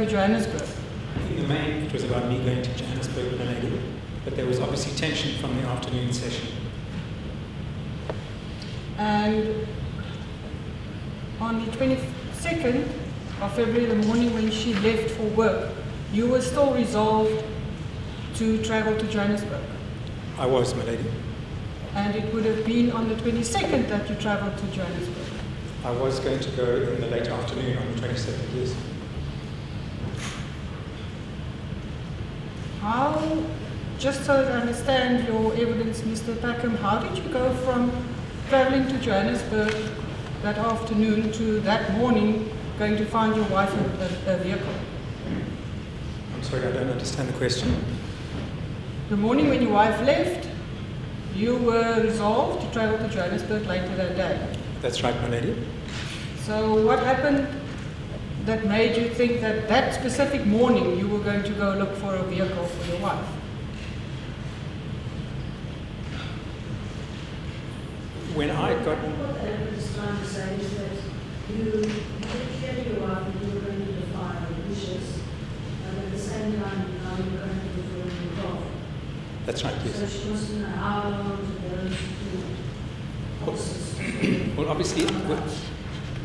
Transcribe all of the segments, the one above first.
Johannesburg? In the main, it was about me going to Johannesburg with a lady, but there was obviously tension from the afternoon session. And on the 22nd of February, the morning when she left for work, you were still resolved to travel to Johannesburg? I was, my lady. And it would have been on the 22nd that you traveled to Johannesburg? I was going to go in the late afternoon on the 22nd, yes. How, just so I understand your evidence, Mr. Packham, how did you go from traveling to Johannesburg that afternoon to that morning going to find your wife a vehicle? I'm sorry, I don't understand the question. The morning when your wife left, you were resolved to travel to Johannesburg later that day. That's right, my lady. So what happened that made you think that that specific morning you were going to go look for a vehicle for your wife? When I got... What the evidence is trying to say is that you took your wife and you were going to define the dishes, and at the same time now you were going to do the golf. That's right, yes. So she wants to know how long to those two horses. Well, obviously,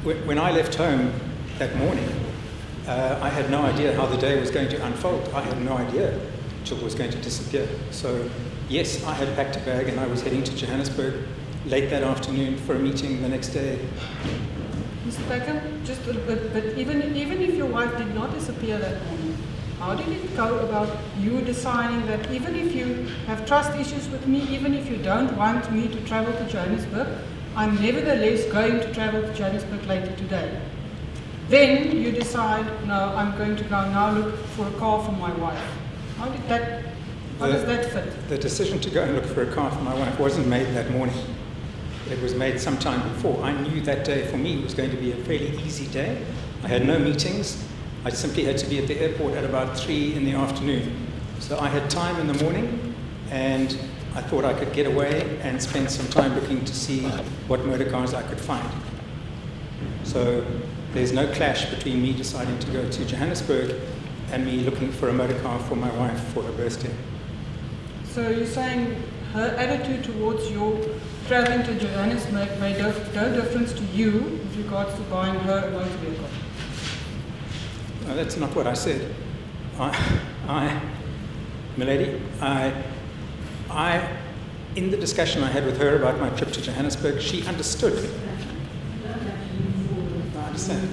when I left home that morning, I had no idea how the day was going to unfold. I had no idea Gill was going to disappear. So, yes, I had packed a bag and I was heading to Johannesburg late that afternoon for a meeting the next day. Mr. Packham, but even if your wife did not disappear that morning, how did it go about you deciding that even if you have trust issues with me, even if you don't want me to travel to Johannesburg, I'm nevertheless going to travel to Johannesburg later today? Then you decide, no, I'm going to go now look for a car for my wife. How does that fit? The decision to go and look for a car for my wife wasn't made that morning. It was made some time before. I knew that day for me was going to be a fairly easy day. I had no meetings. I simply had to be at the airport at about 3 in the afternoon. So I had time in the morning, and I thought I could get away and spend some time looking to see what motor cars I could find. So there's no clash between me deciding to go to Johannesburg and me looking for a motor car for my wife for her birthday. So you're saying her attitude towards your traveling to Johannesburg made no difference to you with regards to buying her a motor vehicle? No, that's not what I said. Milady, in the discussion I had with her about my trip to Johannesburg, she understood. I understand.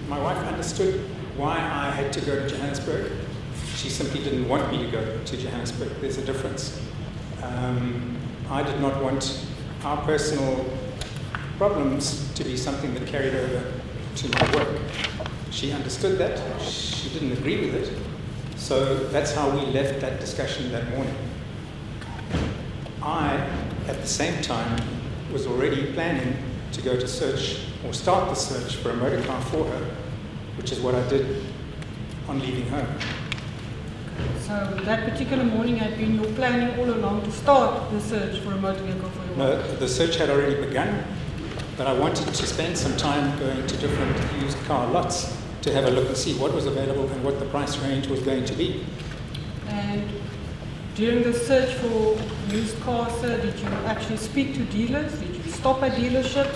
My wife understood why I had to go to Johannesburg. She simply didn't want me to go to Johannesburg. There's a difference. I did not want our personal problems to be something that carried over to my work. She understood that. She didn't agree with it. So that's how we left that discussion that morning. I, at the same time, was already planning to go to search or start the search for a motor car for her, which is what I did on leaving home. So that particular morning had been your planning all along to start the search for a motor vehicle for your wife? No, the search had already begun, but I wanted to spend some time going to different used car lots to have a look and see what was available and what the price range was going to be. And during the search for used cars, sir, did you actually speak to dealers? Did you stop at dealerships?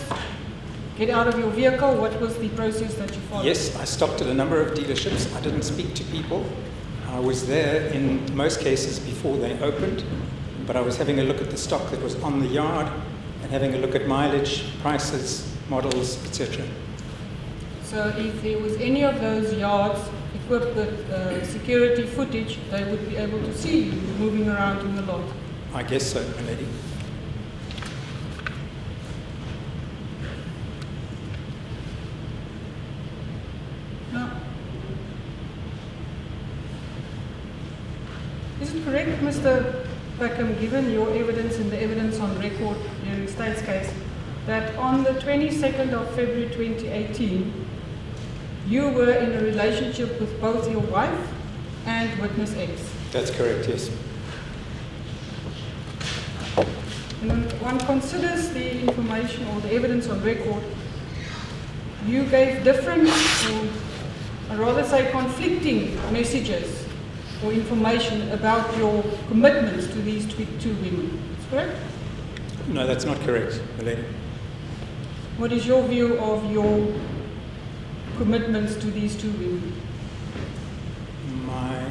Get out of your vehicle? What was the process that you followed? Yes, I stopped at a number of dealerships. I didn't speak to people. I was there in most cases before they opened, but I was having a look at the stock that was on the yard and having a look at mileage, prices, models, etc. So if there was any of those yards equipped with security footage, they would be able to see you moving around in the lot? I guess so, my lady. Now, is it correct, Mr. Packham, given your evidence and the evidence on record during the state's case, that on the 22nd of February 2018, you were in a relationship with both your wife and witness X? That's correct, yes. And when one considers the information or the evidence on record, you gave different I'd rather say conflicting messages or information about your commitments to these two women. Is correct? No, that's not correct, lady. What is your view of your commitments to these two women? My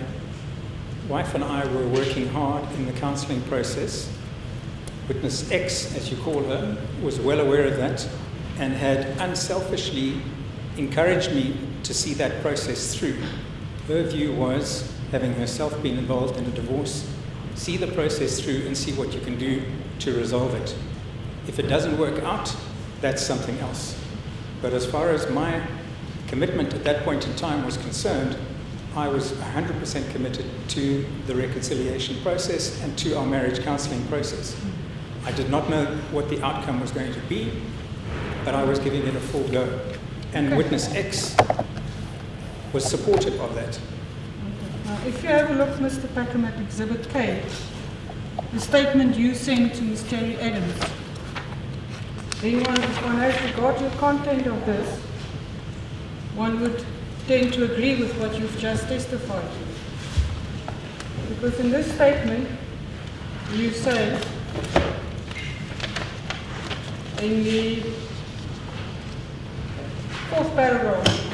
wife and I were working hard in the counselling process. Witness X, as you call her, was well aware of that and had unselfishly encouraged me to see that process through. Her view was, having herself been involved in a divorce, see the process through and see what you can do to resolve it. If it doesn't work out, that's something else. But as far as my commitment at that point in time was concerned, I was 100% committed to the reconciliation process and to our marriage counselling process. I did not know what the outcome was going to be, but I was giving it a full go. And Witness X was supportive of that. Now, if you have a look, Mr. Packham, at Exhibit K, the statement you sent to Ms. Terry Adams, then if one has regard to the content of this, one would tend to agree with what you've just testified to. Because in this statement, you say, in the 4th paragraph,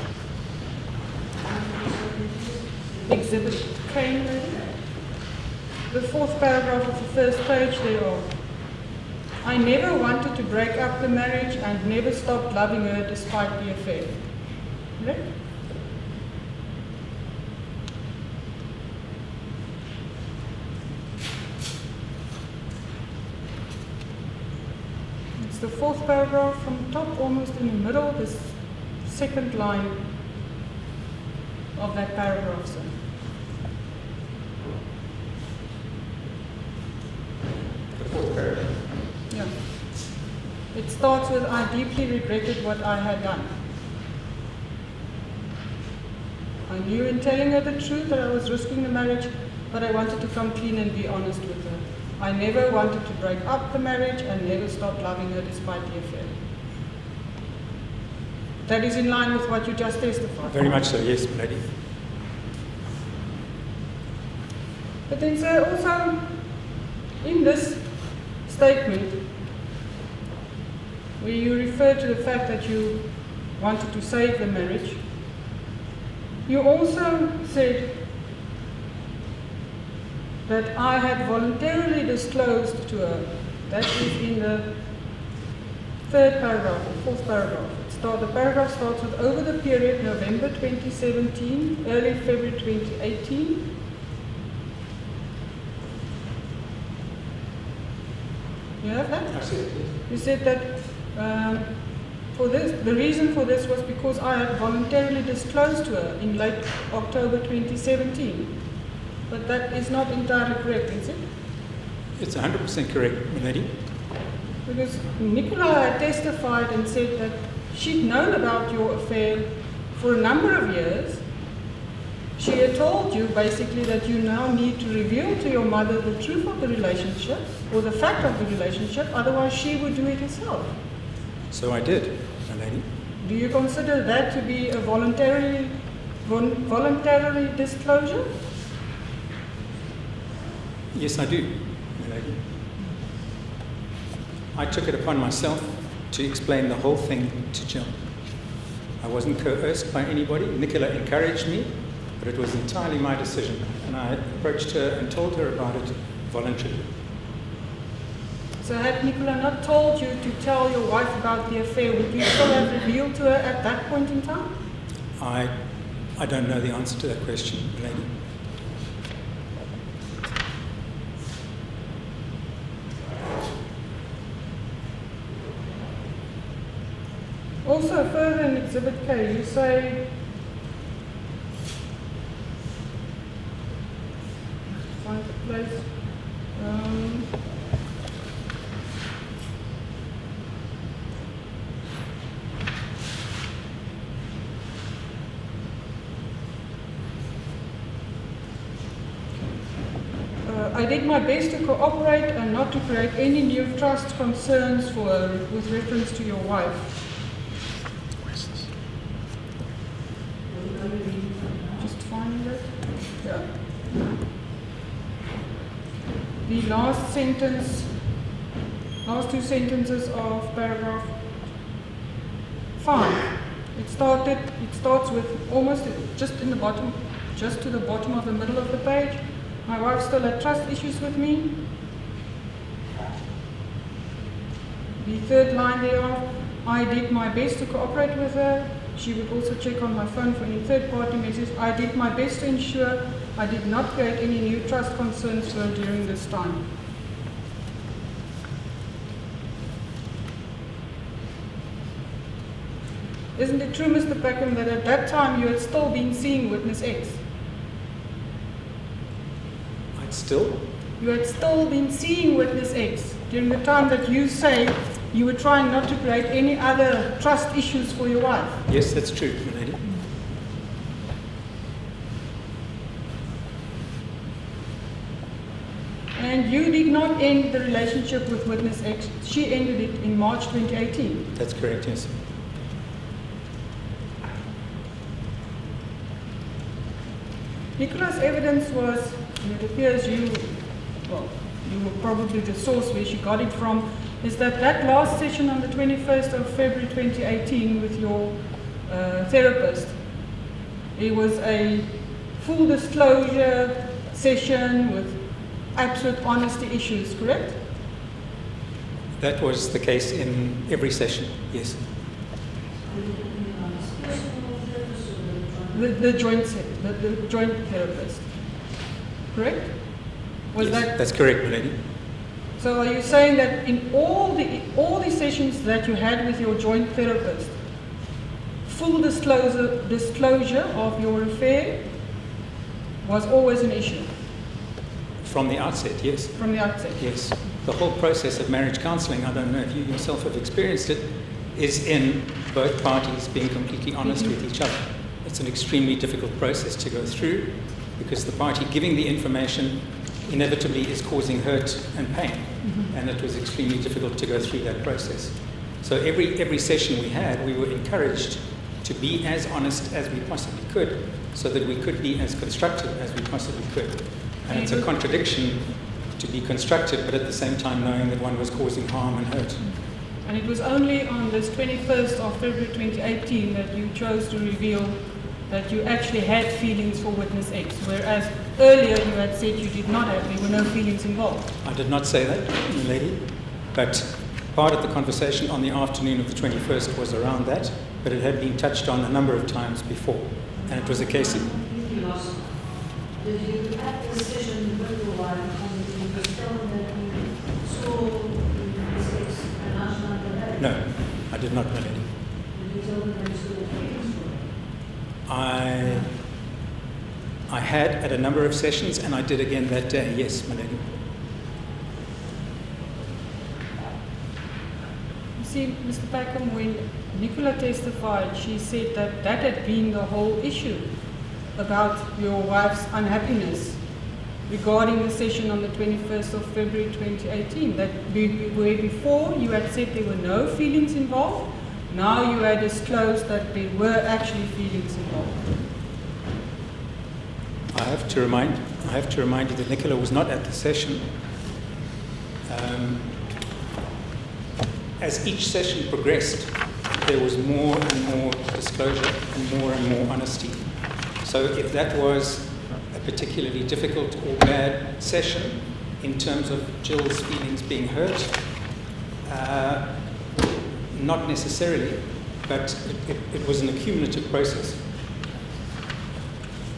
Exhibit K, the 4th paragraph of the first page thereof. I never wanted to break up the marriage and never stopped loving her despite the affair. Correct? It's the 4th paragraph from top, almost in the middle, this second line of that paragraph, sir. The 4th paragraph. Yeah. It starts with, I deeply regretted what I had done. I knew in telling her the truth that I was risking the marriage, but I wanted to come clean and be honest with her. I never wanted to break up the marriage and never stopped loving her despite the affair. That is in line with what you just testified. Very much so, yes, lady. But then, sir, also in this statement, where you refer to the fact that you wanted to save the marriage, you also said that I had voluntarily disclosed to her. That is in the 3rd paragraph, the 4th paragraph. The paragraph starts with, over the period November 2017, early February 2018, you have that? I see it, yes. You said that for this, the reason for this was because I had voluntarily disclosed to her in late October 2017. But that is not entirely correct, is it? It's 100% correct, my lady. Because Nicola had testified and said that she'd known about your affair for a number of years. She had told you basically that you now need to reveal to your mother the truth of the relationship or the fact of the relationship, otherwise she would do it herself. So I did, my lady. Do you consider that to be a voluntary disclosure? Yes, I do, my lady. I took it upon myself to explain the whole thing to Gill. I wasn't coerced by anybody. Nicola encouraged me, but it was entirely my decision. And I approached her and told her about it voluntarily. So had Nicola not told you to tell your wife about the affair, would you still have revealed to her at that point in time? I don't know the answer to that question, lady. Also, further in Exhibit K, you say, find the place. I did my best to cooperate and not to create any new trust concerns for her with reference to your wife. Let me read Yeah. The last sentence, last two sentences of paragraph 5. It starts with almost just in the bottom, just to the bottom of the middle of the page. My wife still had trust issues with me. The third line thereof, I did my best to cooperate with her. She would also check on my phone for any third-party messages. I did my best to ensure I did not create any new trust concerns for her during this time. Isn't it true, Mr. Packham, that at that time you had still been seeing witness X? I'd still? You had still been seeing witness X during the time that you say you were trying not to create any other trust issues for your wife. Yes, that's true, my lady. And you did not end the relationship with witness X. She ended it in March 2018. That's correct, yes. Nicola's evidence was, and it appears you were probably the source where she got it from, is that last session on the 21st of February 2018 with your therapist, it was a full disclosure session with absolute honesty issues, correct? That was the case in every session, yes. The joint therapist, correct? Was Yes, that's correct, my lady. So are you saying that in all the sessions that you had with your joint therapist, full disclosure of your affair was always an issue? From the outset, yes. From the outset? Yes. The whole process of marriage counselling, I don't know if you yourself have experienced it, is in both parties being completely honest with each other. It's an extremely difficult process to go through because the party giving the information inevitably is causing hurt and pain. Mm-hmm. And it was extremely difficult to go through that process. So every session we had, we were encouraged to be as honest as we possibly could so that we could be as constructive as we possibly could. And it's a contradiction to be constructive, but at the same time knowing that one was causing harm and hurt. And it was only on this 21st of February 2018 that you chose to reveal that you actually had feelings for witness X, whereas earlier you had said you did not have, there were no feelings involved. I did not say that, lady, but part of the conversation on the afternoon of the 21st was around that, but it had been touched on a number of times before, and it was a case of... Did you at the session with your wife and you was told that you saw witness X and last night the day? No, I did not, my lady. Did you tell them that you saw feelings for it? I had at a number of sessions, and I did again that day, yes, my lady. You see, Mr. Packham, when Nicola testified, she said that that had been the whole issue about your wife's unhappiness regarding the session on the 21st of February 2018, that where before you had said there were no feelings involved, now you had disclosed that there were actually feelings involved. I have to remind you that Nicola was not at the session. As each session progressed, there was more and more disclosure and more honesty. So if that was a particularly difficult or bad session in terms of Gill's feelings being hurt, not necessarily, but it was an accumulative process.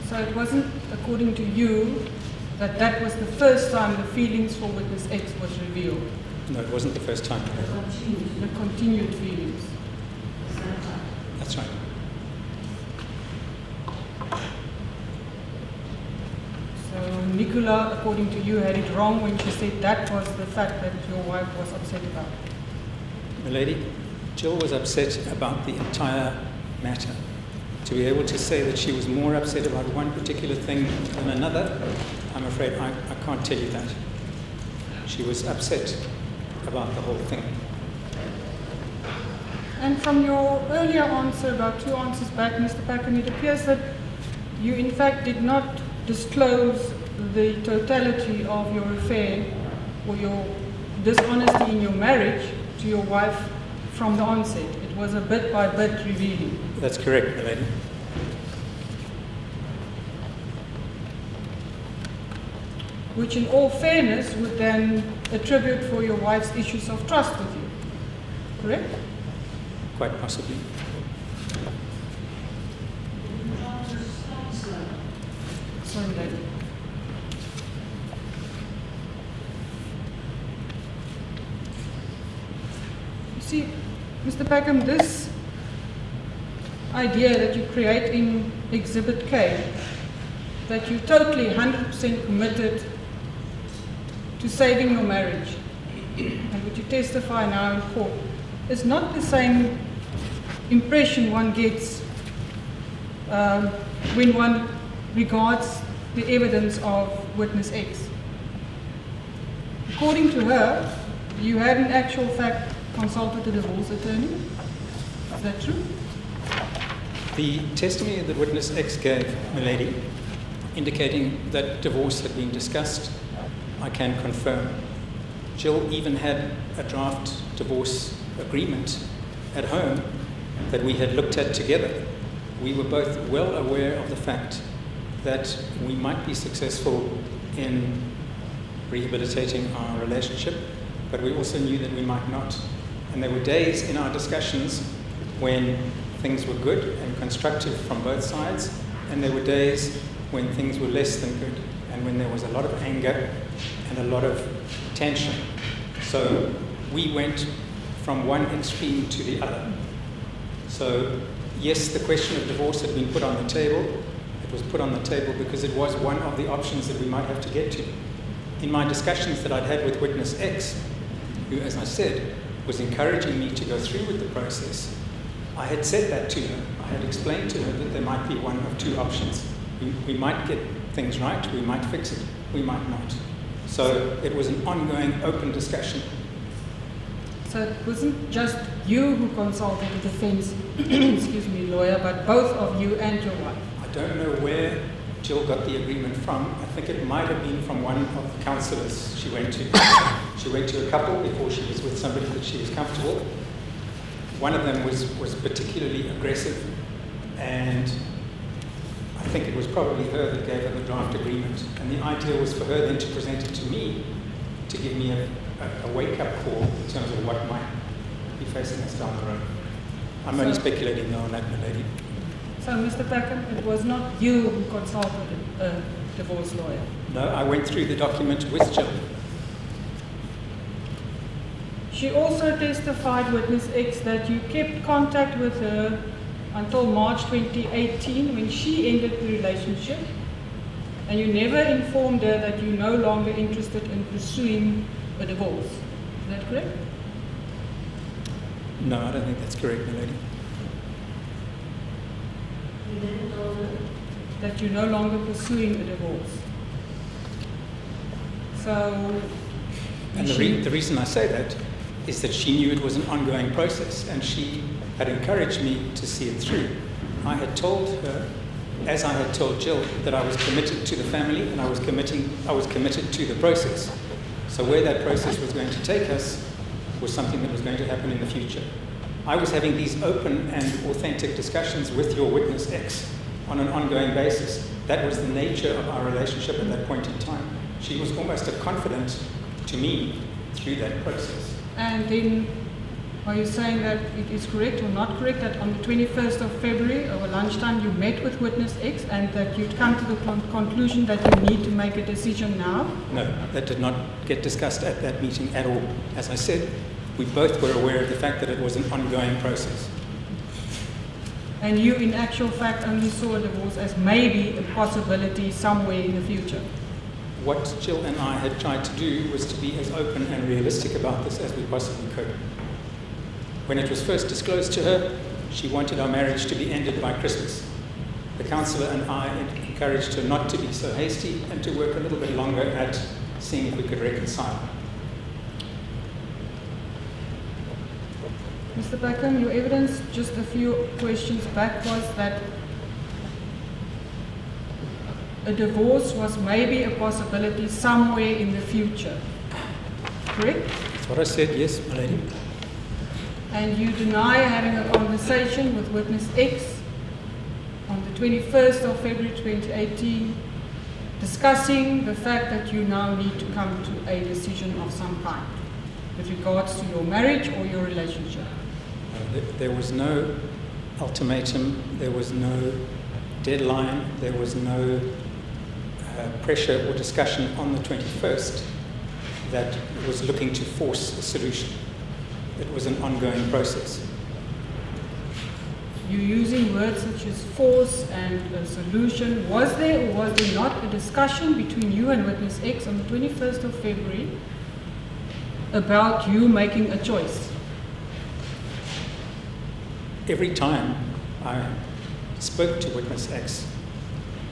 So it wasn't, according to you, that was the first time the feelings for witness X was revealed? No, it wasn't the first time. The continued feelings. That's right. So Nicola, according to you, had it wrong when she said that was the fact that your wife was upset about. Milady, Gill was upset about the entire matter. To be able to say that she was more upset about one particular thing than another, I'm afraid I can't tell you that. She was upset about the whole thing. And from your earlier answer, about 2 answers back, Mr. Packham, it appears that you in fact did not disclose the totality of your affair or your dishonesty in your marriage to your wife from the onset. It was a bit by bit revealing. That's correct, milady. Which in all fairness would then attribute for your wife's issues of trust with you. Correct? Quite possibly. Sorry, lady. You see, Mr. Packham, this idea that you create in Exhibit K, that you totally 100% committed to saving your marriage, and which you testify now in court, is not the same impression one gets when one regards the evidence of witness X. According to her, you had in actual fact consulted a divorce attorney. Is that true? The testimony that witness X gave, milady, indicating that divorce had been discussed, I can confirm. Gill even had a draft divorce agreement at home that we had looked at together. We were both well aware of the fact that we might be successful in rehabilitating our relationship, but we also knew that we might not. And there were days in our discussions when things were good and constructive from both sides, and there were days when things were less than good, and when there was a lot of anger and a lot of tension. So we went from one extreme to the other. So yes, the question of divorce had been put on the table. It was put on the table because it was one of the options that we might have to get to. In my discussions that I'd had with witness X, who, as I said, was encouraging me to go through with the process, I had said that to her. I had explained to her that there might be one of two options. We might get things right, we might fix it, we might not. So it was an ongoing, open discussion. So it wasn't just you who consulted the defense lawyer, but both of you and your wife. I don't know where Gill got the agreement from. I think it might have been from one of the counsellors she went to. She went to a couple before she was with somebody that she was comfortable. One of them was particularly aggressive, and I think it was probably her that gave her the draft agreement. And the idea was for her then to present it to me, to give me a wake-up call in terms of what might be facing us down the road. I'm only speculating now on that, my lady. So, Mr. Packham, it was not you who consulted a divorce lawyer? No, I went through the document with Gill. She also testified, witness X, that you kept contact with her until March 2018 when she ended the relationship, and you never informed her that you're no longer interested in pursuing a divorce. Is that correct? No, I don't think that's correct, my lady. You didn't tell her? That you're no longer pursuing a divorce. So, And the reason I say that is that she knew it was an ongoing process, and she had encouraged me to see it through. I had told her, as I had told Gill, that I was committed to the family and I was committed to the process. So where that process was going to take us was something that was going to happen in the future. I was having these open and authentic discussions with your witness X on an ongoing basis. That was the nature of our relationship at that point in time. She was almost a confidant to me through that process. and then are you saying that it is correct or not correct that on the 21st of February over lunchtime you met with witness X and that you'd come to the conclusion that you need to make a decision now? No, that did not get discussed at that meeting at all. As I said, we both were aware of the fact that it was an ongoing process. And you, in actual fact, only saw a divorce as maybe a possibility somewhere in the future? What Gill and I had tried to do was to be as open and realistic about this as we possibly could. When it was first disclosed to her, she wanted our marriage to be ended by Christmas. The counsellor and I encouraged her not to be so hasty and to work a little bit longer at seeing if we could reconcile. Mr. Packham, your evidence just a few questions back was that a divorce was maybe a possibility somewhere in the future. Correct? That's what I said, yes, my lady. And you deny having a conversation with witness X on the 21st of February 2018, discussing the fact that you now need to come to a decision of some kind with regards to your marriage or your relationship. There was no ultimatum, there was no deadline, there was no pressure or discussion on the 21st that was looking to force a solution. It was an ongoing process. You're using words such as force and a solution. Was there or was there not a discussion between you and witness X on the 21st of February about you making a choice? Every time I spoke to witness X,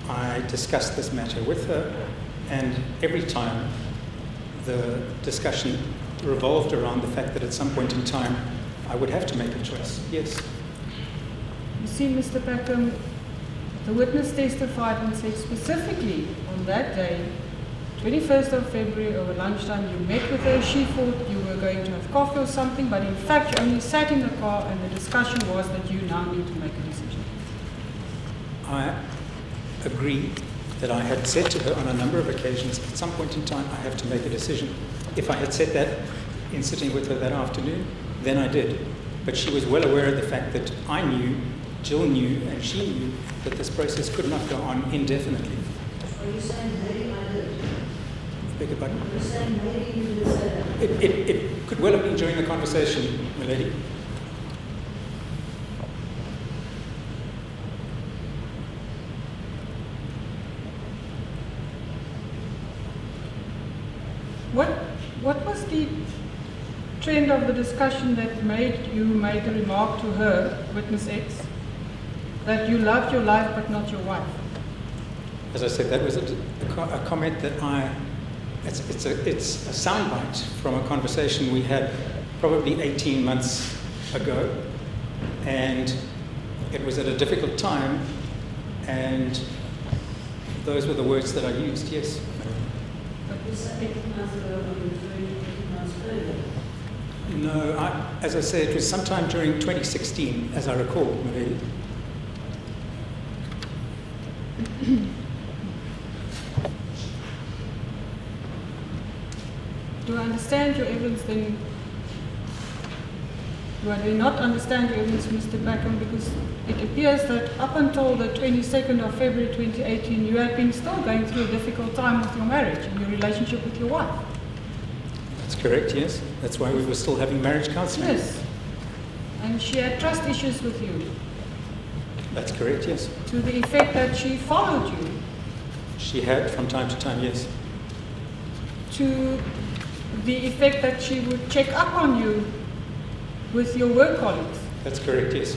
I discussed this matter with her, and every time the discussion revolved around the fact that at some point in time I would have to make a choice. Yes. You see, Mr. Packham, the witness testified and said specifically on that day, 21st of February over lunchtime, you met with her. She thought you were going to have coffee or something, but in fact you only sat in the car and the discussion was that you now need to make a decision. I agree that I had said to her on a number of occasions, at some point in time I have to make a decision. If I had said that in sitting with her that afternoon, then I did. But she was well aware of the fact that I knew, Gill knew, and she knew that this process could not go on indefinitely. Are you saying maybe I did? Beg your pardon? Are you saying maybe you did say that? It could well have been during the conversation, my lady. What was the trend of the discussion that made you make a remark to her, witness X, that you loved your life but not your wife? As I said, that was a comment that it's a soundbite from a conversation we had probably 18 months ago, and it was at a difficult time, and those were the words that I used, yes. But you said 18 months ago when you were 18 months earlier. No, as I say, it was sometime during 2016, as I recall, my lady. Do I understand your evidence then? Do I not understand your evidence, Mr. Packham, because it appears that up until the 22nd of February 2018, you had been still going through a difficult time with your marriage and your relationship with your wife. That's correct, yes. That's why we were still having marriage counseling. Yes. And she had trust issues with you, That's correct, yes. to the effect that she followed you, She had from time to time, yes. to the effect that she would check up on you with your work colleagues. That's correct, yes.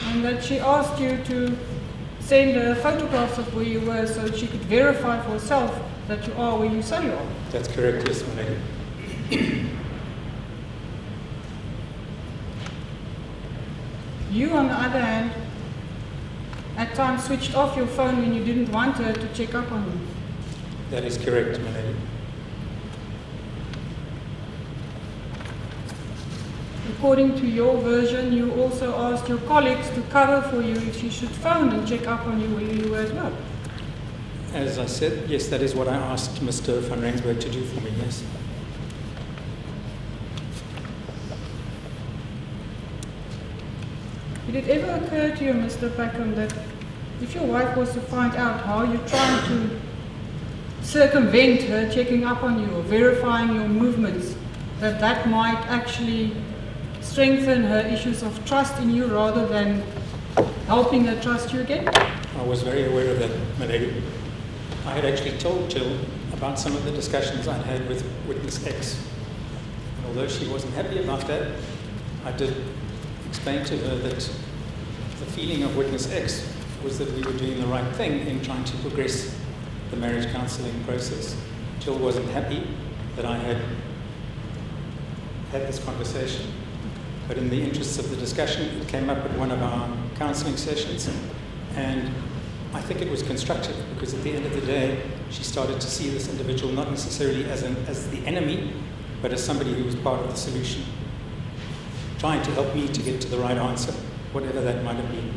And that she asked you to send her photographs of where you were so she could verify for herself that you are where you say you are. That's correct, yes, my lady. You, on the other hand, at times switched off your phone when you didn't want her to check up on you. That is correct, my lady. According to your version, you also asked your colleagues to cover for you if she should phone and check up on you when you were at work. As I said, yes, that is what I asked Mr. van Rensburg to do for me, yes. Did it ever occur to you, Mr. Packham, that if your wife was to find out how you're trying to circumvent her checking up on you or verifying your movements, that that might actually strengthen her issues of trust in you rather than helping her trust you again? I was very aware of that, my lady. I had actually told Gill about some of the discussions I'd had with witness X. And although she wasn't happy about that, I did explain to her that the feeling of witness X was that we were doing the right thing in trying to progress the marriage counseling process. Jill wasn't happy that I had had this conversation, But in the interests of the discussion, it came up at one of our counselling sessions, and I think it was constructive because at the end of the day, she started to see this individual not necessarily as the enemy, but as somebody who was part of the solution, trying to help me to get to the right answer, whatever that might have been.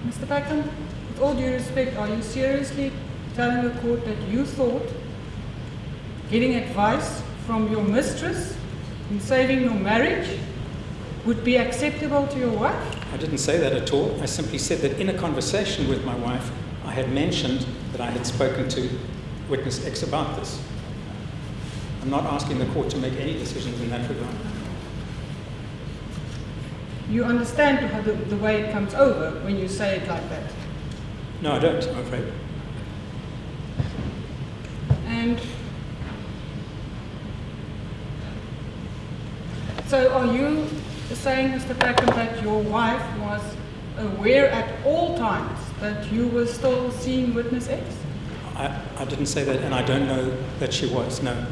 Mr. Packham, with all due respect, are you seriously telling the court that you thought getting advice from your mistress in saving your marriage would be acceptable to your wife? I didn't say that at all. I simply said that in a conversation with my wife, I had mentioned that I had spoken to witness X about this. I'm not asking the court to make any decisions in that regard. You understand how the way it comes over when you say it like that? No, I don't, I'm afraid. And so are you saying, Mr. Packham, that your wife was aware at all times that you were still seeing witness X? I didn't say that, and I don't know that she was, no.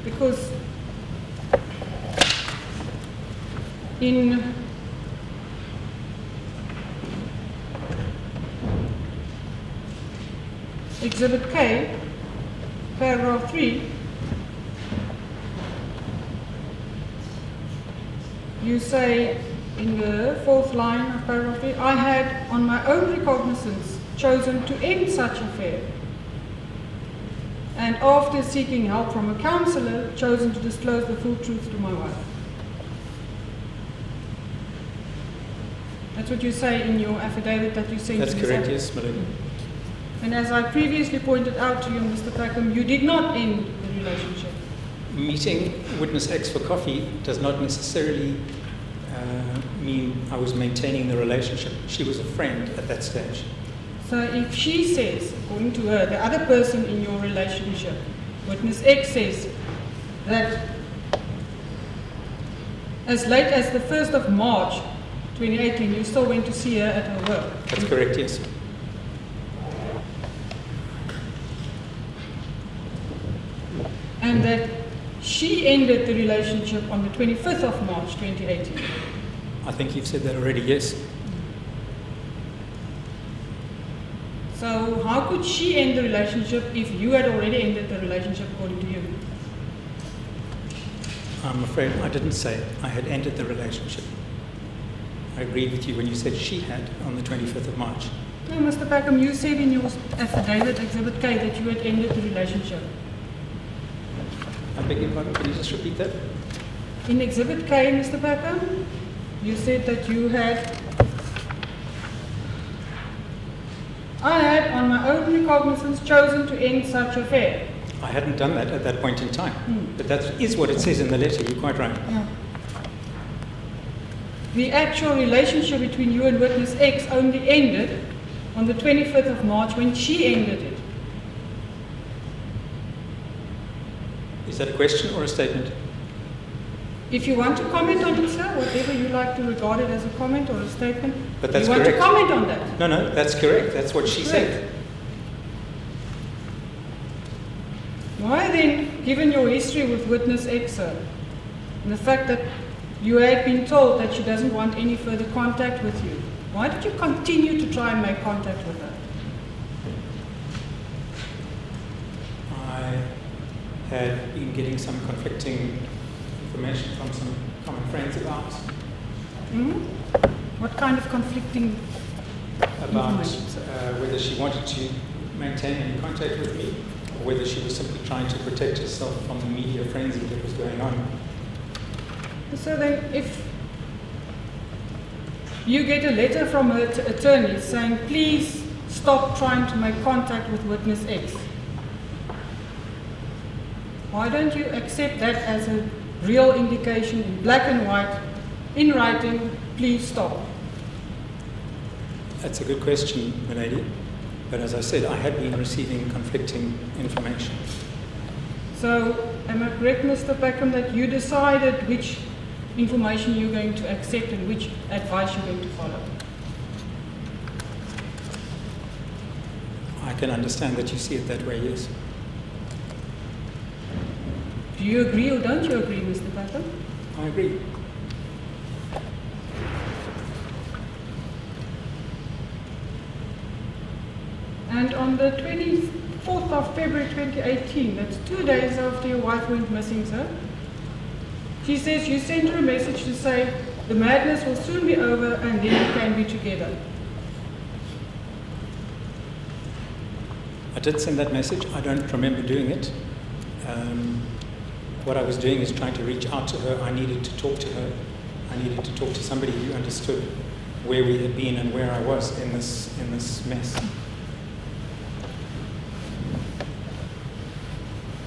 Because in Exhibit K, paragraph 3, you say in the fourth line of paragraph 3, I had on my own recognizance chosen to end such affair, and after seeking help from a counsellor, chosen to disclose the full truth to my wife. That's what you say in your affidavit that you sent. That's to correct, Ms. yes, Melody. And as I previously pointed out to you, Mr. Packham, you did not end the relationship. Meeting witness X for coffee does not necessarily mean I was maintaining the relationship. She was a friend at that stage. So if she says, according to her, the other person in your relationship, witness X says that as late as the 1st of March 2018, you still went to see her at her work. That's correct, yes. And that she ended the relationship on the 25th of March 2018. I think you've said that already, yes. So how could she end the relationship if you had already ended the relationship according to you? I'm afraid I didn't say it. I had ended the relationship. I agreed with you when you said she had on the 25th of March. No, Mr. Packham, you said in your affidavit, Exhibit K, that you had ended the relationship. I beg your pardon, can you just repeat that? In Exhibit K, Mr. Packham, you said that you had, I had on my own recognizance chosen to end such affair. I hadn't done that at that point in time. But that is what it says in the letter, you're quite right. Yeah. The actual relationship between you and witness X only ended on the 25th of March when she ended it. Is that a question or a statement? If you want to comment on it, sir, whatever you like to regard it as a comment or a statement, But that's you want correct. to comment on that. No, that's correct. That's what she said. Why then, given your history with witness X, sir, and the fact that you had been told that she doesn't want any further contact with you, why did you continue to try and make contact with her? I had been getting some conflicting information from some common friends of ours What kind of conflicting about information? whether she wanted to maintain any contact with me or whether she was simply trying to protect herself from the media frenzy that was going on. So then, if you get a letter from her attorney saying, please stop trying to make contact with witness X, why don't you accept that as a real indication in black and white, in writing, please stop? That's a good question, milady. But as I said, I had been receiving conflicting information. So, am I correct, Mr. Packham, that you decided which information you're going to accept and which advice you're going to follow? I can understand that you see it that way, yes. Do you agree or don't you agree, Mr. Packham? I agree. And on the 24th of February 2018, that's 2 days after your wife went missing, sir, she says you sent her a message to say the madness will soon be over and then you can be together. I did send that message. I don't remember doing it. What I was doing is trying to reach out to her. I needed to talk to her. I needed to talk to somebody who understood where we had been and where I was in this mess.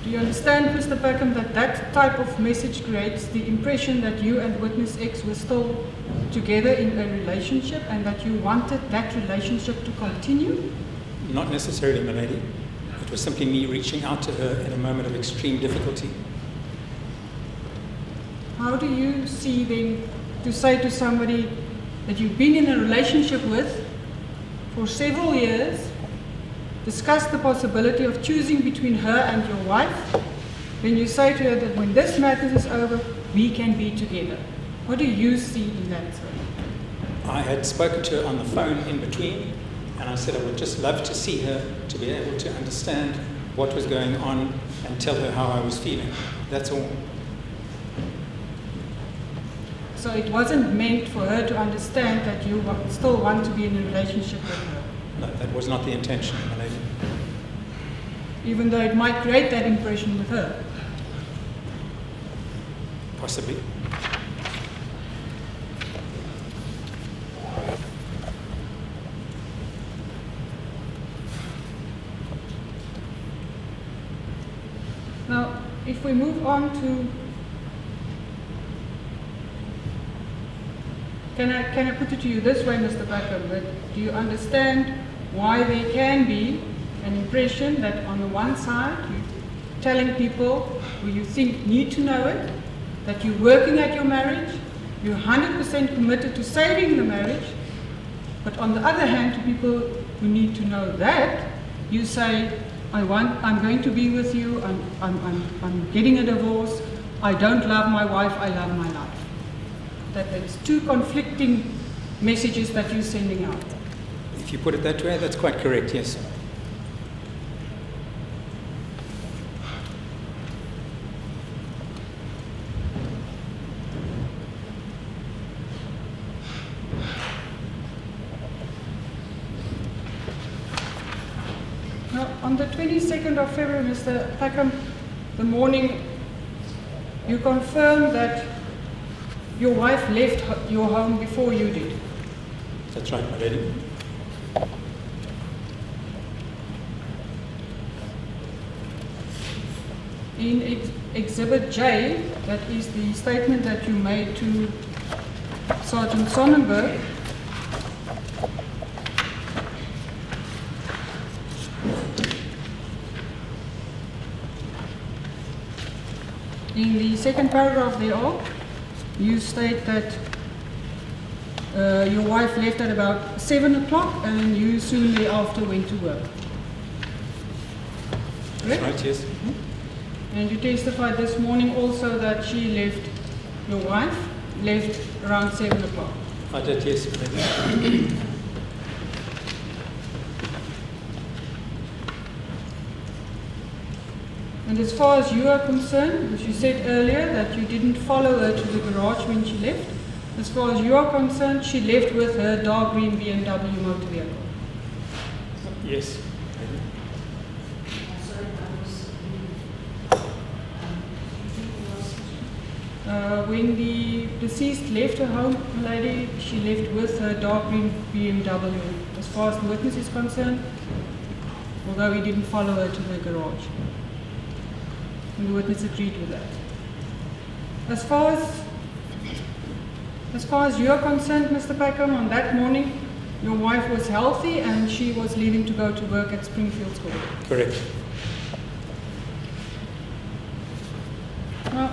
Do you understand, Mr. Packham, that that type of message creates the impression that you and witness X were still together in a relationship and that you wanted that relationship to continue? Not necessarily, my lady. It was simply me reaching out to her in a moment of extreme difficulty. How do you see then to say to somebody that you've been in a relationship with for several years, discuss the possibility of choosing between her and your wife, then you say to her that when this madness is over, we can be together? What do you see in that, sir? I had spoken to her on the phone in between, and I said I would just love to see her to be able to understand what was going on and tell her how I was feeling. That's all. So it wasn't meant for her to understand that you still want to be in a relationship with her, No, that was not the intention, my lady. even though it might create that impression with her. Possibly. Now, if we move on to, can I put it to you this way, Mr. Packham, that do you understand why there can be an impression that on the one side you're telling people who you think need to know it, that you're working at your marriage, you're 100% committed to saving the marriage, but on the other hand, to people who need to know that, you say, I'm going to be with you, I'm getting a divorce, I don't love my wife, I love my life. That it's two conflicting messages that you're sending out. If you put it that way, that's quite correct, yes. Now, on the 22nd of February, Mr. Packham, the morning, you confirmed that your wife left your home before you did. That's right, my lady. In Exhibit J, that is the statement that you made to Sergeant Sonnenberg, in the second paragraph thereof, you state that your wife left at about 7 o'clock and you soon thereafter went to work. That's Correct? right, yes. And you testified this morning also that she left, your wife left around 7 o'clock. I did, yes, my lady. And as far as you are concerned, as you said earlier that you didn't follow her to the garage when she left, as far as you are concerned, she left with her dark green BMW motor vehicle. Yes. Sorry, that was When the deceased left her home, lady, she left with her dark green BMW. As far as the witness is concerned, although he didn't follow her to the garage. And the witness agreed with that. As far as you are concerned, Mr. Packham, on that morning, your wife was healthy and she was leaving to go to work at Springfield School. Correct. Now,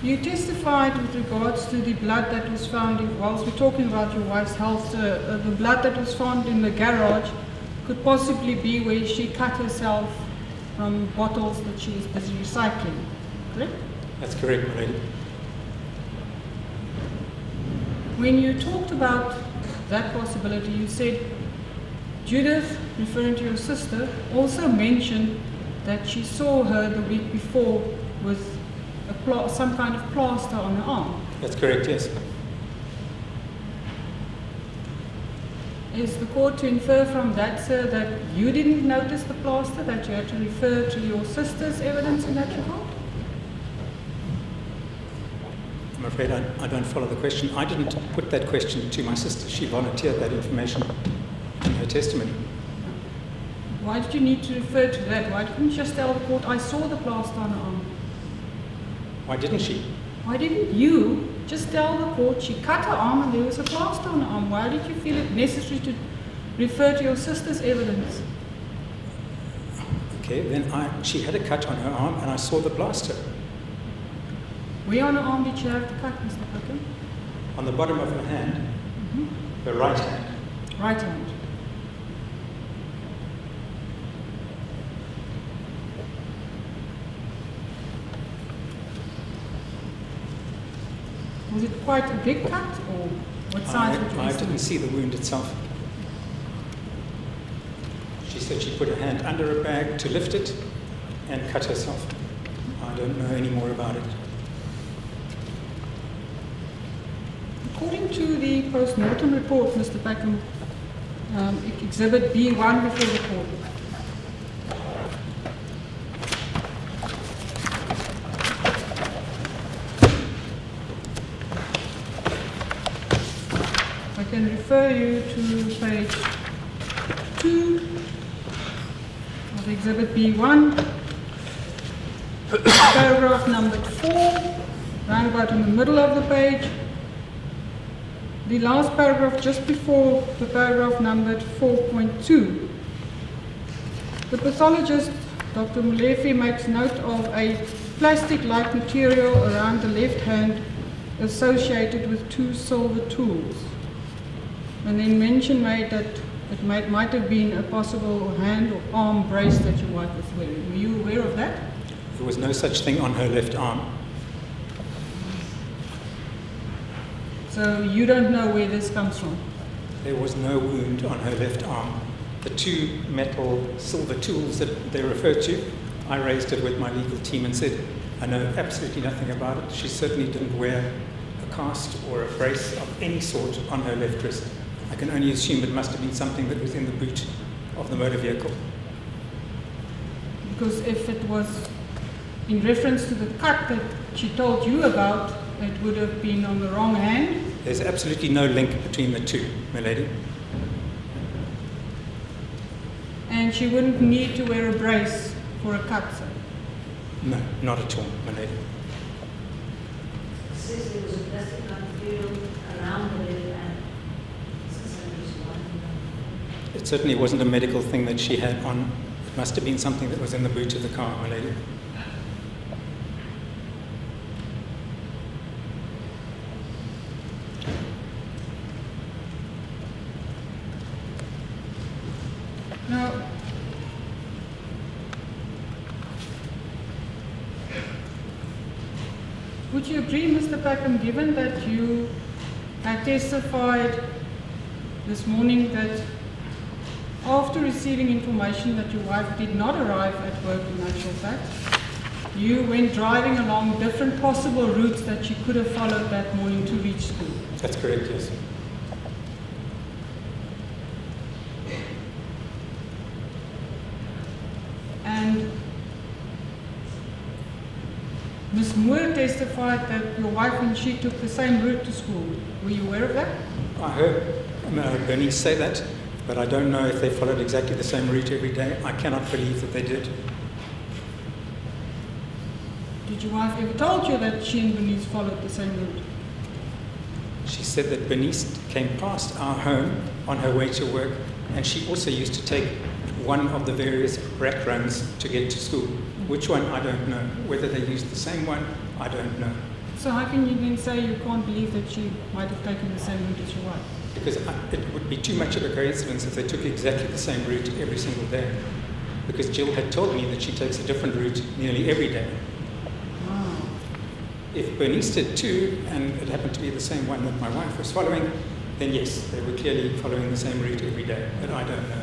you testified with regards to the blood that was found, whilst we're talking about your wife's health, the blood that was found in the garage could possibly be where she cut herself from bottles that she is busy recycling, correct? That's correct, my lady. When you talked about that possibility, you said Judith, referring to your sister, also mentioned that she saw her the week before with some kind of plaster on her arm. That's correct, yes. Is the court to infer from that, sir, that you didn't notice the plaster, that you had to refer to your sister's evidence in that regard? I'm afraid I don't follow the question. I didn't put that question to my sister. She volunteered that information in her testimony. Why did you need to refer to that? Why didn't you just tell the court, I saw the plaster on her arm? Why didn't she? Why didn't you just tell the court she cut her arm and there was a plaster on her arm? Why did you feel it necessary to refer to your sister's evidence? Okay, then she had a cut on her arm and I saw the plaster. Where on her arm did she have the cut, Mr. Packham? On the bottom of her hand, her right hand. Right hand. Was it quite a big cut, or what size would you I estimate? didn't see the wound itself. She said she put her hand under a bag to lift it and cut herself. I don't know any more about it. According to the post-mortem report, Mr. Packham, Exhibit B1 before the court, I can refer you to page 2 of Exhibit B1, paragraph number 4, round about in the middle of the page. The last paragraph just before the paragraph numbered 4.2. The pathologist, Dr. Molefe, makes note of a plastic-like material around the left hand associated with 2 silver tools. And then mention made that it might have been a possible hand or arm brace that your wife was wearing. Were you aware of that? There was no such thing on her left arm. So you don't know where this comes from? There was no wound on her left arm. The 2 metal silver tools that they refer to, I raised it with my legal team and said, I know absolutely nothing about it. She certainly didn't wear a cast or a brace of any sort on her left wrist. I can only assume it must have been something that was in the boot of the motor vehicle. Because if it was in reference to the cut that she told you about, it would have been on the wrong hand. There's absolutely no link between the 2, my lady. And she wouldn't need to wear a brace for a cut, sir. No, not at all, my lady. It says there was a plastic material around the left hand. It certainly wasn't a medical thing that she had on. It must have been something that was in the boot of the car, my lady. Now, would you agree, Mr. Packham, given that you had testified this morning that after receiving information that your wife did not arrive at work in actual fact, you went driving along different possible routes that she could have followed that morning to reach school? That's correct, yes. And Ms. Moore testified that your wife and she took the same route to school. Were you aware of that? I heard Bernice say that, but I don't know if they followed exactly the same route every day. I cannot believe that they did. Did your wife ever told you that she and Bernice followed the same route? She said that Bernice came past our home on her way to work, and she also used to take one of the various rat runs to get to school. Which one, I don't know. Whether they used the same one, I don't know. So how can you then say you can't believe that she might have taken the same route as your wife? Because it would be too much of a coincidence if they took exactly the same route every single day. because Gill had told me that she takes a different route nearly every day. Wow. If Bernice did too, and it happened to be the same one that my wife was following, then yes, they were clearly following the same route every day, but I don't know.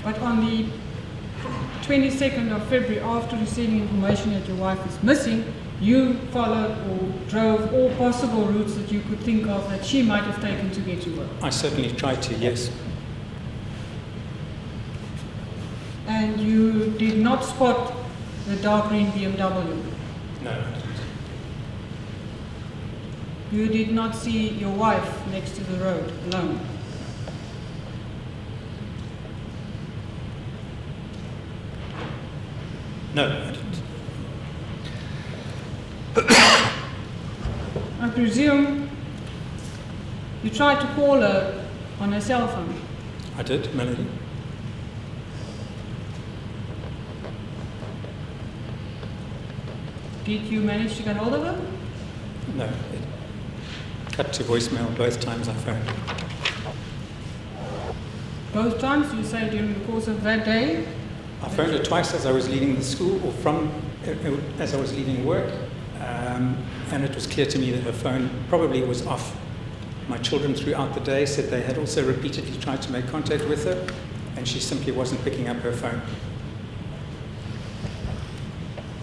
But on the 22nd of February, after receiving information that your wife is missing, you followed or drove all possible routes that you could think of that she might have taken to get to work. I certainly tried to, yes. And you did not spot the dark green BMW. No, I didn't. You did not see your wife next to the road alone. No, I didn't. I presume you tried to call her on her cell phone. I did, Melody. Did you manage to get hold of her? No, it cut to voicemail both times I phoned. Both times, you say during the course of that day? I phoned her twice as I was leaving the school or as I was leaving work, and it was clear to me that her phone probably was off. My children throughout the day said they had also repeatedly tried to make contact with her, and she simply wasn't picking up her phone.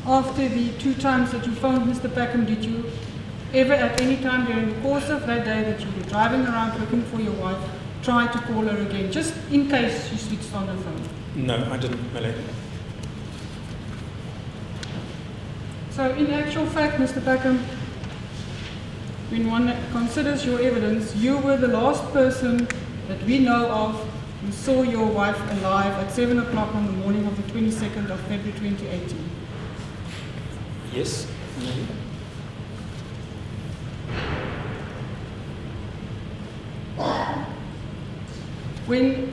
After the 2 times that you phoned Mr. Packham, did you ever at any time during the course of that day that you were driving around looking for your wife, try to call her again, just in case she switched on her phone? No, I didn't, Melody. So in actual fact, Mr. Packham, when one considers your evidence, you were the last person that we know of who saw your wife alive at 7 o'clock on the morning of the 22nd of February 2018. Yes, Melody. When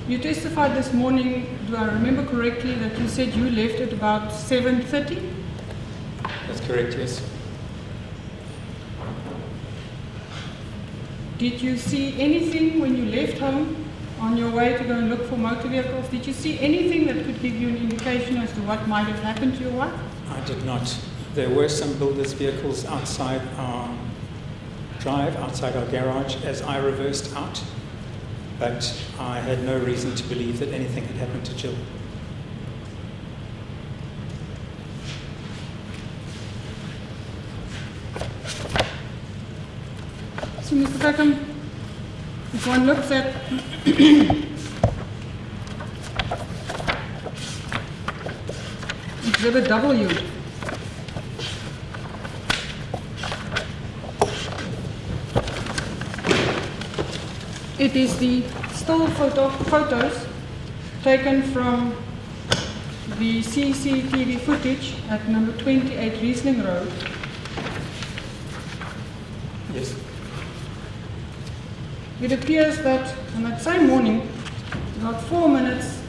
you testified this morning, do I remember correctly that you said you left at about 7:30? That's correct, yes. Did you see anything when you left home on your way to go and look for motor vehicles? Did you see anything that could give you an indication as to what might have happened to your wife? I did not. There were some builders' vehicles outside our drive, outside our garage, as I reversed out, but I had no reason to believe that anything had happened to Gill. So, Mr. Packham, if one looks at Exhibit W, it is the still photos taken from the CCTV footage at number 28 Riesling Road. Yes. It appears that on that same morning, about 4 minutes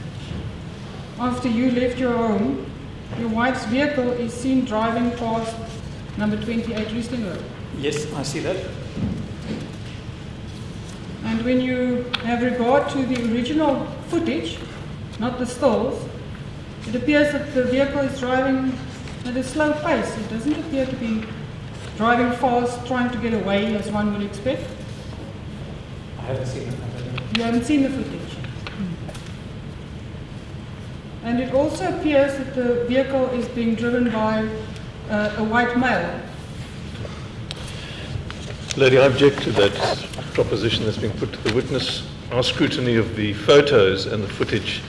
after you left your home, your wife's vehicle is seen driving past number 28 Riesling Road. Yes, I see that. And when you have regard to the original footage, not the stills, it appears that the vehicle is driving at a slow pace. It doesn't appear to be driving fast, trying to get away as one would expect. I haven't seen it. You haven't seen the footage. And it also appears that the vehicle is being driven by a white male. Lady, I object to that proposition that's been put to the witness. Our scrutiny of the photos and the footage,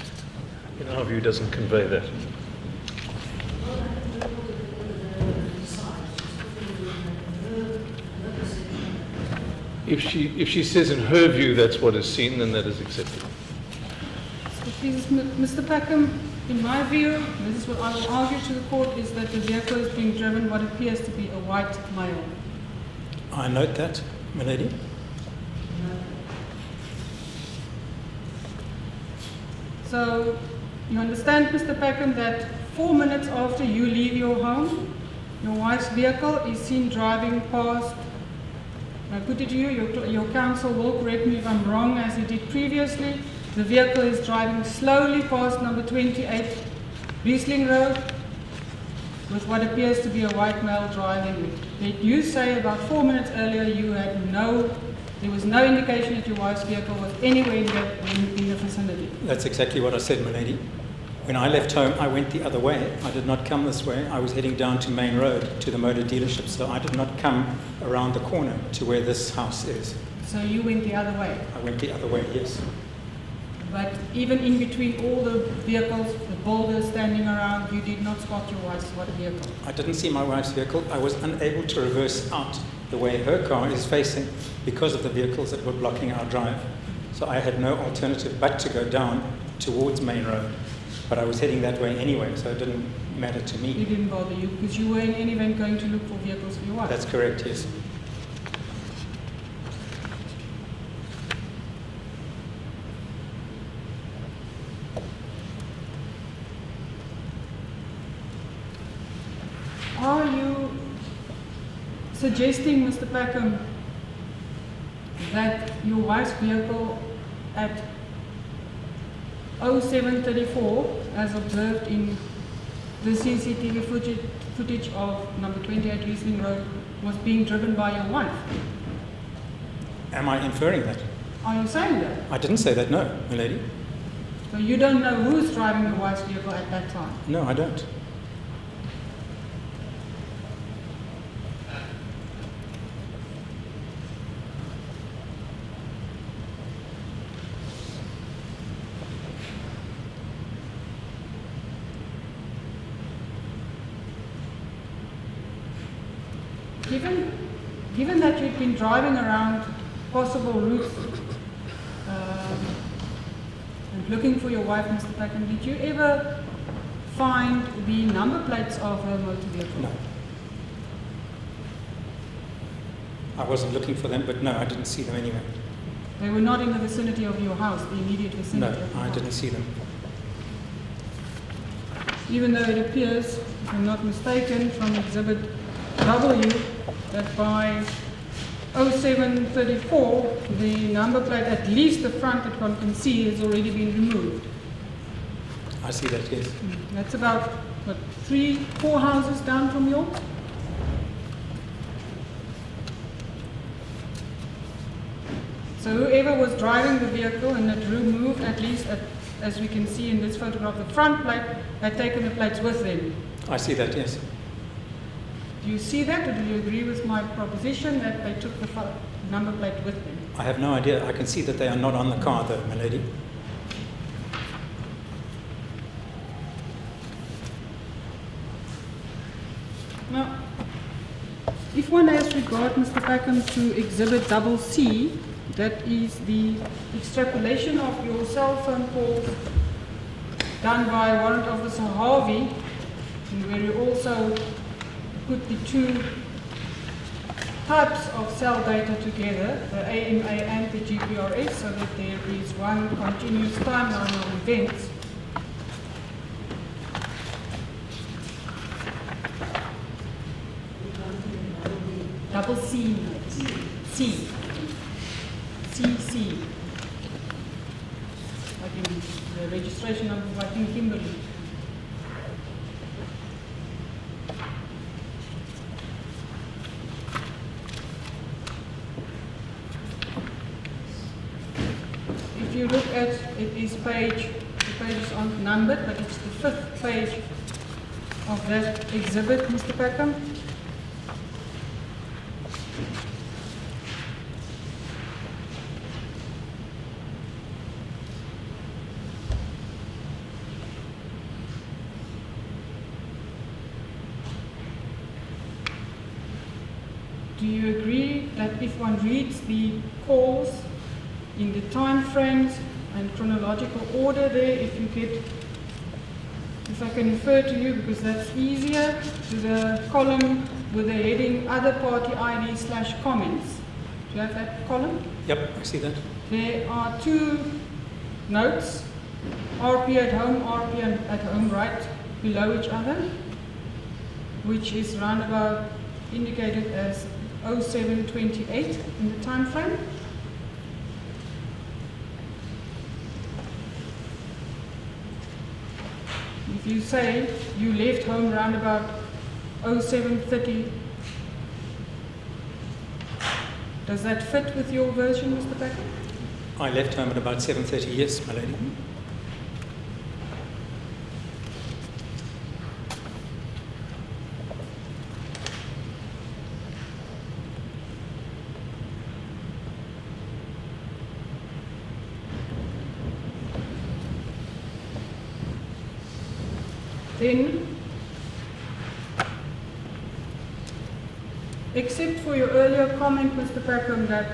in our view, doesn't convey that. If she says in her view that's what is seen, then that is acceptable. Please, Mr. Packham, in my view, this is what I will argue to the court, is that the vehicle is being driven what appears to be a white male. I note that, milady. So, you understand, Mr. Packham, that 4 minutes after you leave your home, your wife's vehicle is seen driving past I put it to you, your counsel will correct me if I'm wrong, as he did previously. The vehicle is driving slowly past number 28 Riesling Road with what appears to be a white male driving it. Did you say about 4 minutes earlier there was no indication that your wife's vehicle was anywhere in the vicinity? That's exactly what I said, my lady. When I left home, I went the other way. I did not come this way. I was heading down to Main Road to the motor dealership, so I did not come around the corner to where this house is. So you went the other way? I went the other way, yes. But even in between all the vehicles, the boulders standing around, you did not spot your wife's vehicle? I didn't see my wife's vehicle. I was unable to reverse out the way her car is facing because of the vehicles that were blocking our drive. So I had no alternative but to go down towards Main Road. But I was heading that way anyway, so it didn't matter to It me. didn't bother you because you were in any event going to look for vehicles for your wife? That's correct, yes. Are you suggesting, Mr. Packham, that your wife's vehicle at 0734, as observed in the CCTV footage of number 28 Riesling Road, was being driven by your wife? Am I inferring that? Are you saying that? I didn't say that, no, my lady. So you don't know who's driving your wife's vehicle at that time? No, I don't. Given that you've been driving around possible routes and looking for your wife, Mr. Packham, did you ever find the number plates of her motor vehicle? No. I wasn't looking for them, but no, I didn't see them anywhere. They were not in the vicinity of your house, the immediate No, vicinity of your I house? didn't see them. Even though it appears, if I'm not mistaken, from Exhibit W, that by 0734, the number plate, at least the front that one can see, has already been removed. I see that, yes. That's about, what, 3-4 houses down from yours? So whoever was driving the vehicle and had removed, at least as we can see in this photograph, the front plate, had taken the plates with them. I see that, yes. Do you see that, or do you agree with my proposition that they took the number plate with them? I have no idea. I can see that they are not on the car, though, my lady. Now, if one has regard, Mr. Packham, to Exhibit CC, that is the extrapolation of your cell phone calls done by Warrant Officer Harvey, and where you also put the two types of cell data together, the AMA and the GPRS, so that there is one continuous timeline of events. Double C. C. CC. Like in the registration number, I think Kimberley. If you look at it, is page, the page is on numbered, but it's the 5th page of that exhibit, Mr. Packham. Do you agree that if one reads the calls in the time frames and chronological order there, if I can refer to you because that's easier, to the column with the heading Other Party ID / comments. Do you have that column? Yep, I see that. There are two notes, RP at home, RP at home, right below each other, which is roundabout indicated as 07:28 in the time frame. If you say you left home round about 07:30, does that fit with your version, Mr. Packham? I left home at about 7:30, yes, my lady. Then, except for your earlier comment, Mr. Packham, that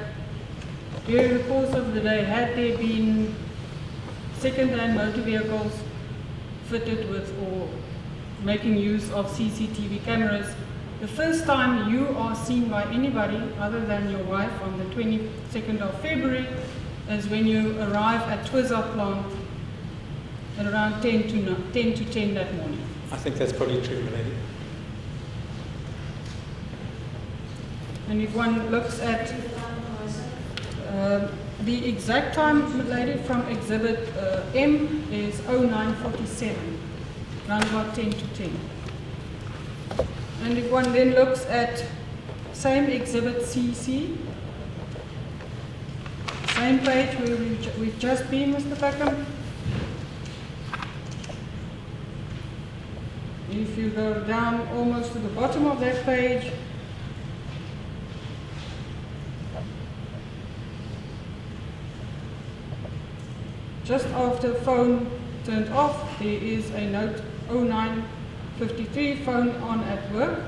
during the course of the day, had there been second-hand motor vehicles fitted with or making use of CCTV cameras, the first time you are seen by anybody other than your wife on the 22nd of February is when you arrive at Twiza plant at around 10 to 10 that morning. I think that's probably true, my lady. And if one looks at the exact time, my lady, from exhibit M is 09:47, around about 10 to 10. And if one then looks at same exhibit CC, same page where we've just been, Mr. Packham. If you go down almost to the bottom of that page, just after phone turned off, there is a note 09:53, phone on at work.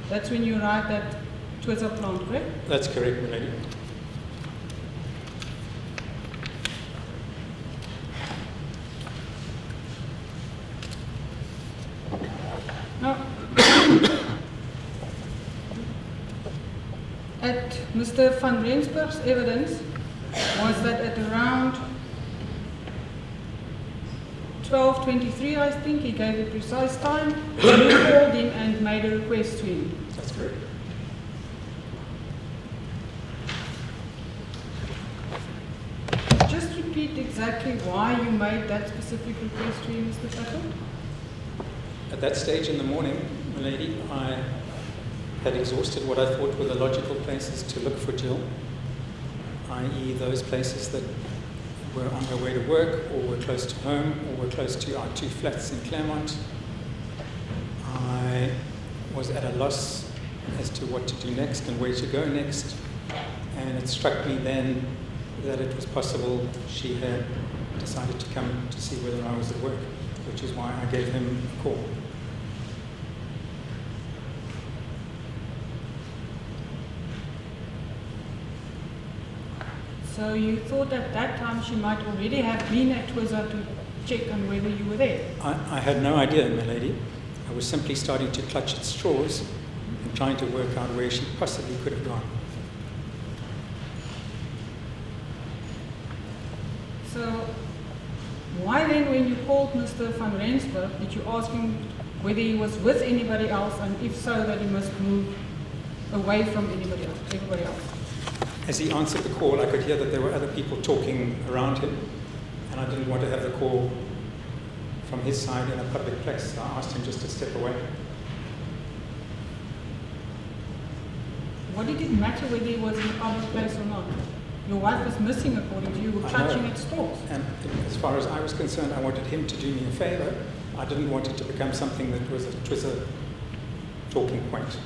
That's when you arrived at Twiza plant, correct? That's correct, my lady. Now, at Mr. van Rensburg's evidence was that at around 12:23, I think, he gave the precise time, you called him and made a request to him. That's correct. Just repeat exactly why you made that specific request to him, Mr. Packham. At that stage in the morning, my lady, I had exhausted what I thought were the logical places to look for Gill, i.e. those places that were on her way to work, or were close to home, or were close to our 2 flats in Claremont. I was at a loss as to what to do next and where to go next, and it struck me then that it was possible she had decided to come to see whether I was at work, which is why I gave him a call. So you thought at that time she might already have been at Twiza to check on whether you were there? I had no idea, my lady. I was simply starting to clutch at straws and trying to work out where she possibly could have gone. So why then, when you called Mr. van Rensburg, did you ask him whether he was with anybody else, and if so, that he must move away from everybody else? As he answered the call, I could hear that there were other people talking around him, and I didn't want to have the call from his side in a public place, so I asked him just to step away. What did it matter whether he was in a public place or not? Your wife was missing, according to you, were clutching at straws. And as far as I was concerned, I wanted him to do me a favor. I didn't want it to become something that was a talking point.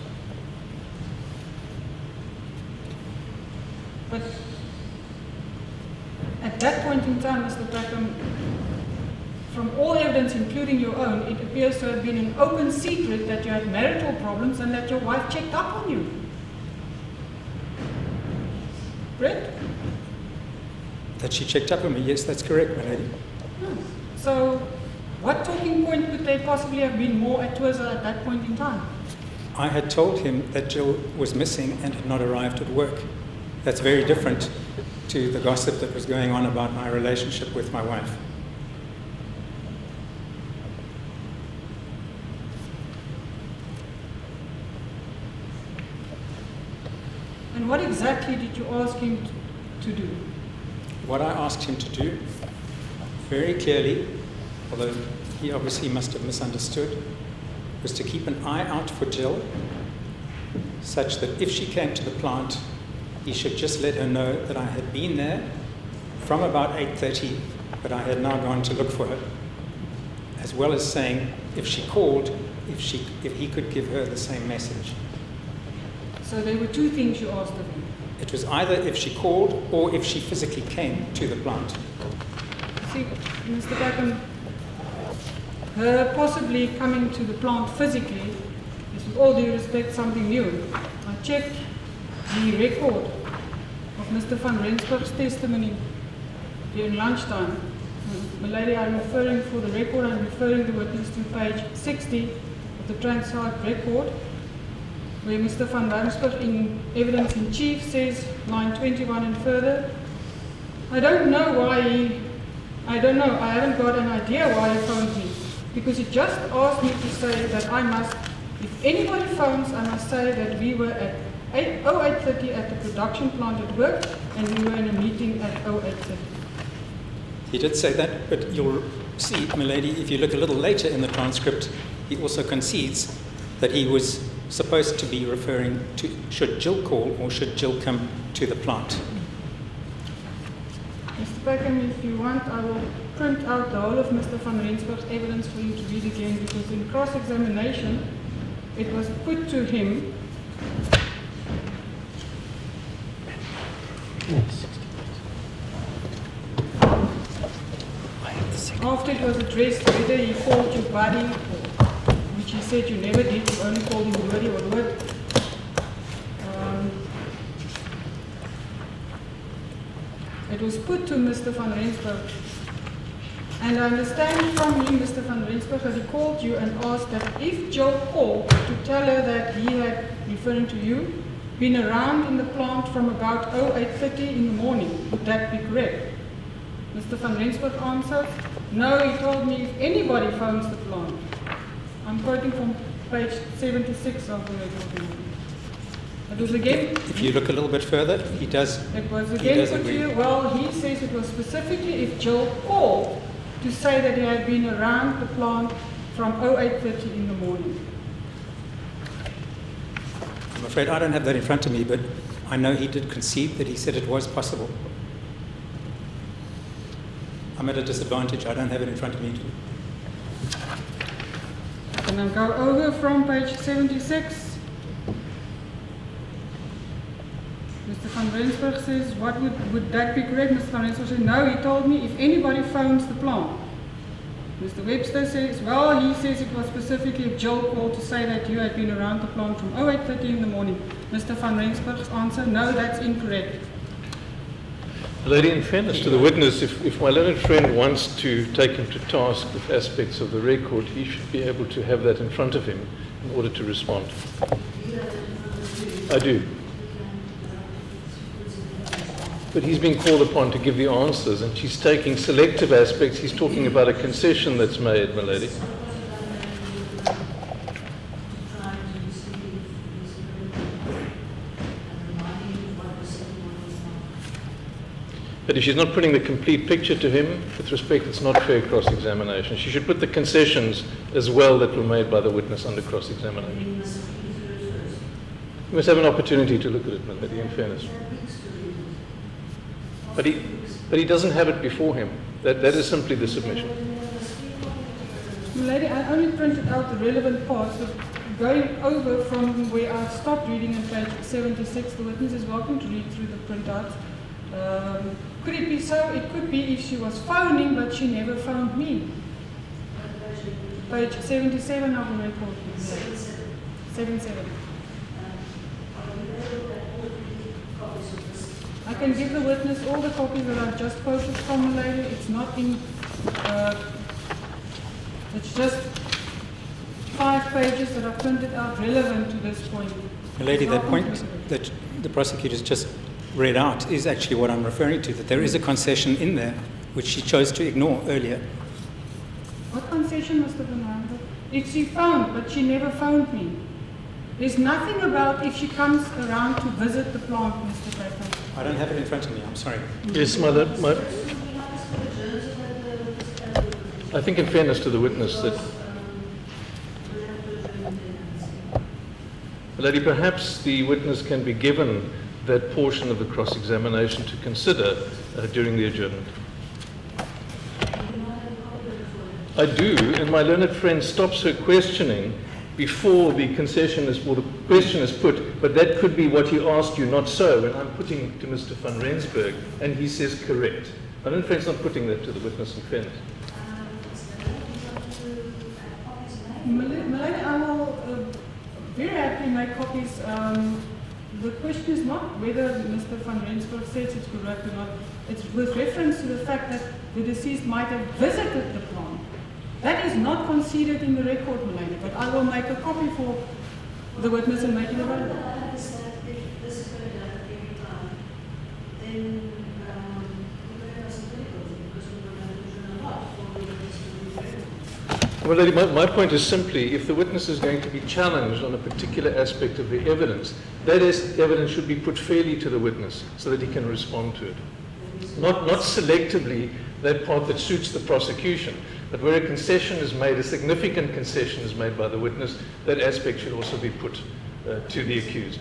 But at that point in time, Mr. Packham, from all evidence, including your own, it appears to have been an open secret that you had marital problems and that your wife checked up on you. Correct? That she checked up on me, yes, that's correct, my lady. So, what talking point could there possibly have been more at Twiza at that point in time? I had told him that Gill was missing and had not arrived at work. That's very different to the gossip that was going on about my relationship with my wife. And what exactly did you ask him to do? What I asked him to do, very clearly, although he obviously must have misunderstood, was to keep an eye out for Gill, such that if she came to the plant, he should just let her know that I had been there from about 8:30, but I had now gone to look for her, as well as saying if she called, if he could give her the same message. So there were two things you asked of him. It was either if she called or if she physically came to the plant. See, Mr. Packham, her possibly coming to the plant physically is, with all due respect, something new. I checked the record of Mr. van Rensburg's testimony during lunchtime. Milady, I'm referring for the record, I'm referring the witness to page 60 of the transcribed record, where Mr. van Rensburg in evidence in chief says, line 21 and further, I don't know, I haven't got an idea why he phoned me, because he just asked me to say that I must, if anybody phones, I must say that we were at 08:30 at the production plant at work, and we were in a meeting at 08:30. He did say that, but you'll see, milady, if you look a little later in the transcript, he also concedes that he was supposed to be referring to should Gill call or should Gill come to the plant. Mr. Packham, if you want, I will print out the whole of Mr. van Rensburg's evidence for you to read again, because in cross-examination, it was put to him after it was addressed whether he called you buddy, which he said you never did, you only called him Woody or Wood. It was put to Mr. van Rensburg. And I understand from him, Mr. van Rensburg, that he called you and asked that if Jill called to tell her that he had, referring to you, been around in the plant from about 08:30 in the morning. Would that be correct? Mr. van Rensburg answered, no, he told me if anybody phones the plant. I'm quoting from page 76 of the record. It was again. If you look a little bit further, he does. It was again put to you. Well, he says it was specifically if Jill called to say that he had been around the plant from 08:30 in the morning. I'm afraid I don't have that in front of me, but I know he did concede that he said it was possible. I'm at a disadvantage. I don't have it in front of me. And I'll go over from page 76. Mr. van Rensburg says, what would that be correct? Mr. van Rensburg says, no, he told me if anybody phones the plant. Mr. Webster says, well, he says it was specifically if Jill called to say that you had been around the plant from 08:30 in the morning. Mr. van Rensburg's answer, no, that's incorrect. Lady, in fairness to the witness, if my learned friend wants to take him to task with aspects of the record, he should be able to have that in front of him in order to respond. I do. But he's being called upon to give the answers, and she's taking selective aspects. He's talking about a concession that's made, my lady. But if she's not putting the complete picture to him, with respect, it's not fair cross-examination. She should put the concessions as well that were made by the witness under cross-examination. You must have an opportunity to look at it, my lady, in fairness. But he doesn't have it before him. That is simply the submission. Lady, I only printed out the relevant parts, but going over from where I stopped reading on page 76, the witness is welcome to read through the printouts. Could it be so? It could be if she was phoning, but she never phoned me. Page 77 of the record. 77. I can give the witness all the copies that I've just quoted from the lady. It's not in, it's just 5 pages that are printed out relevant to this point. Lady, that point that the prosecutors just read out is actually what I'm referring to, that there is a concession in there which she chose to ignore earlier. What concession, Mr. Van Rensburg? If she phoned, but she never phoned me. There's nothing about if she comes around to visit the plant, Mr. Packham. I don't have it in front of me, I'm sorry. Yes, I think in fairness to the witness that, Lady, perhaps the witness can be given that portion of the cross-examination to consider during the adjournment. I do, and my learned friend stops her questioning before the concession is, or the question is put, but that could be what he asked you, not so, and I'm putting to Mr. van Rensburg, and he says correct. My learned friend's not putting that to the witness in fairness. Milady, I will very happily make copies. The question is not whether Mr. van Rensburg says it's correct or not. It's with reference to the fact that the deceased might have visited the plant. That is not conceded in the record, Milady, but I will make a copy for the witness and make it available. Well, Lady, my point is simply, if the witness is going to be challenged on a particular aspect of the evidence, that evidence should be put fairly to the witness so that he can respond to it. Not selectively that part that suits the prosecution, but where a concession is made, a significant concession is made by the witness, that aspect should also be put to the accused.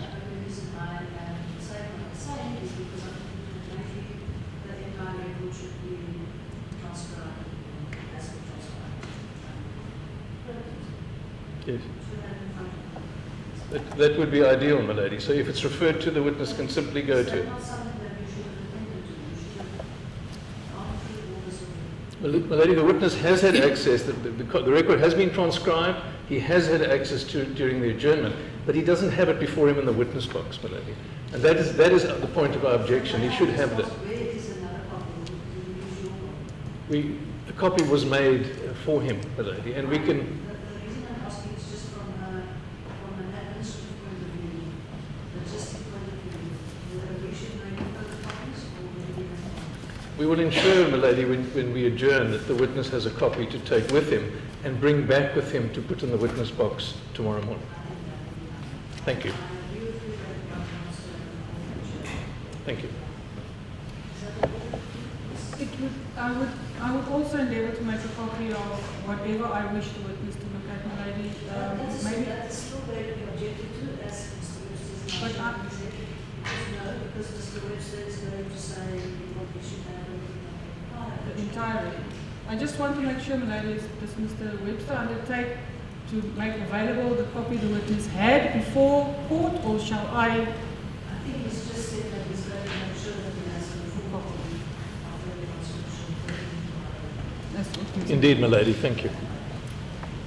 Yes. That would be ideal, my lady. So if it's referred to, the witness can simply go to it. My lady, the witness has had access, the record has been transcribed, he has had access to it during the adjournment, but he doesn't have it before him in the witness box, my lady. And that is the point of our objection. He should have that. A copy was made for him, my lady, and we can... We will ensure, my lady, when we adjourn, that the witness has a copy to take with him and bring back with him to put in the witness box tomorrow morning. Thank you. Thank you. I would also endeavour to make a copy of whatever I wish the witness to look at, my lady. Maybe that is still going to be objected to, as Mr. Webster is But not executive. No, because Mr. Webster is going to say what we should have entirely. I just want to make sure, my lady, does Mr. Webster undertake to make available the copy the witness had before court, or shall I? I think he's just said that he's going to make sure that he has a full copy of the constitution. Indeed, my lady. Thank you.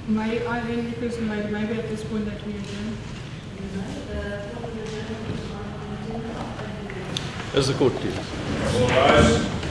May I then, because maybe at this point that we adjourn? As the court please. All rise.